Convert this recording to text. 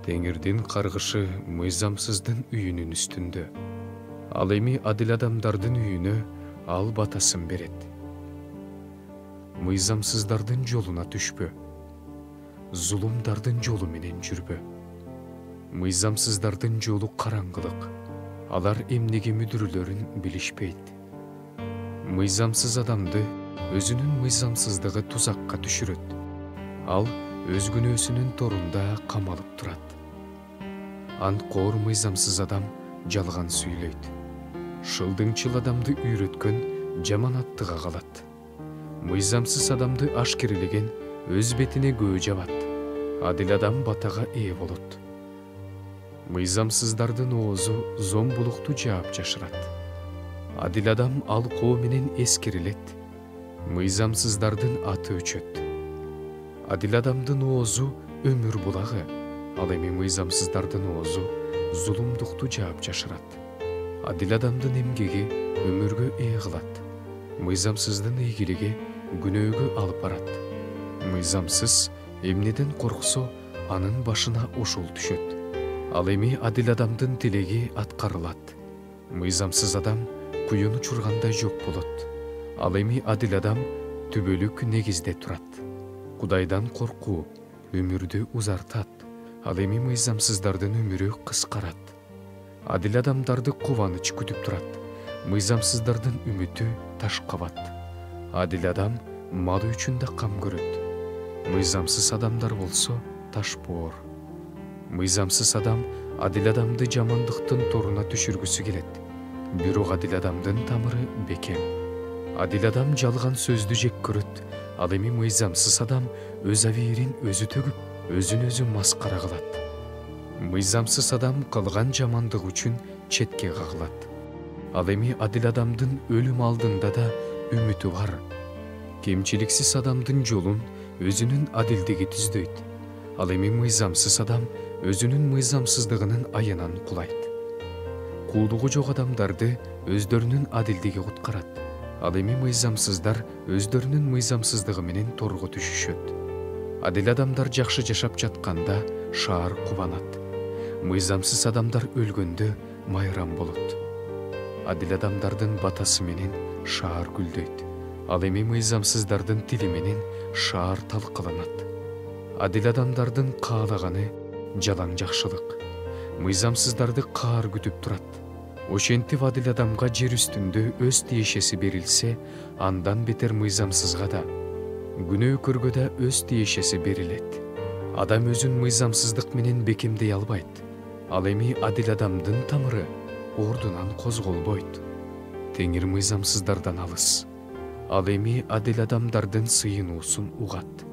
Теңирдин каргышы мыйзамсыздын үйүнүн үстүндө. Ал эми адил адамдардын үйүнө ал батасын берет. Мыйзамсыздардын жолуна түшпө. Зулумдардын жолу менен жүрбө. Мыйзамсыздардын жолу караңгылык. Алар эмнеге мүдүрүлөрүн билишпейт. Мыйзамсыз адамды өзүнүн мыйзамсыздыгы тузакка түшүрөт. Ал өз күнөөсүнүн торунда камалып турат. Анткор мыйзамсыз адам жалган сүйлөйт. Шылдыңчыл адамды үйрөткөн жаман аттыга калат. Мыйзамсыз адамды ашкерелеген өз бетине көө жабат. Адил адам батага ээ болот. Мыйзамсыздардын оозу зомбулукту жаап жашырат. Адил адам алкоо менен эскерилет. Мыйзамсыздардын аты өчөт. Адил адамдын оозу өмүр булагы. Ал эми мыйзамсыздардын оозу зулумдукту жаап жашырат. Адил адамдын эмгеги өмүргө ээ кылат. Мыйзамсыздын ийгилиги күнөөгө алып барат. Мыйзамсыз эмнеден корксо, анын башына ушул түшөт. Ал эми адил адамдын тилеги аткарылат. Мыйзамсыз адам куюн учургандай жок болот. Ал эми адил адам түбөлүк негизде турат. Кудайдан коркуу өмүрдү узартат. Ал эми мыйзамсыздардын өмүрү кыскарат. Адил адамдарды кубаныч күтүп турат. Мыйзамсыздардын үмүтү таш кабат. Адил адам малы үчүн да кам көрөт. Мыйзамсыз адамдар болсо таш боор. Мыйзамсыз адам адил адамды жамандыктын торуна түшүргүсү келет. Бирок адил адамдын тамыры бекем. Адил адам жалган сөздү жек көрөт. Ал эми мыйзамсыз адам өз абийирин өзү төгүп, өзүн өзү маскара кылат. Мыйзамсыз адам кылган жамандык үчүн четке кагылат. Ал эми адил адамдын өлүм алдында да үмүтү бар. Кемчиликсиз адамдын жолун өзүнүн адилдиги түздөйт. Ал эми мыйзамсыз адам өзүнүн мыйзамсыздыгынын аянан кулайт. Куулугу жок адамдарды өздөрүнүн адилдиги куткарат. Ал эми мыйзамсыздар өздөрүнүн мыйзамсыздыгы менен торго түшүшөт. Адил адамдар жакшы жашап жатканда шаар кубанат. Мыйзамсыз адамдар өлгөндө майрам болот. Адил адамдардын батасы менен шаар гүлдөйт. Ал эми мыйзамсыздардын тили менен шаар талкаланат. Адил адамдардын каалаганы жалаң жакшылык. Мыйзамсыздарды каар күтүп турат. Ошентип адил адамга жер үстүндө өз тиешеси берилсе, андан бетер мыйзамсызга да, күнөө көргө да өз тиешеси берилет. Адам өзүн мыйзамсыздык менен бекемдей албайт. Ал эми адил адамдын тамыры ордунан козголбойт. Теңир мыйзамсыздардан алыс. Ал эми адил адамдардын сыйынуусун угат.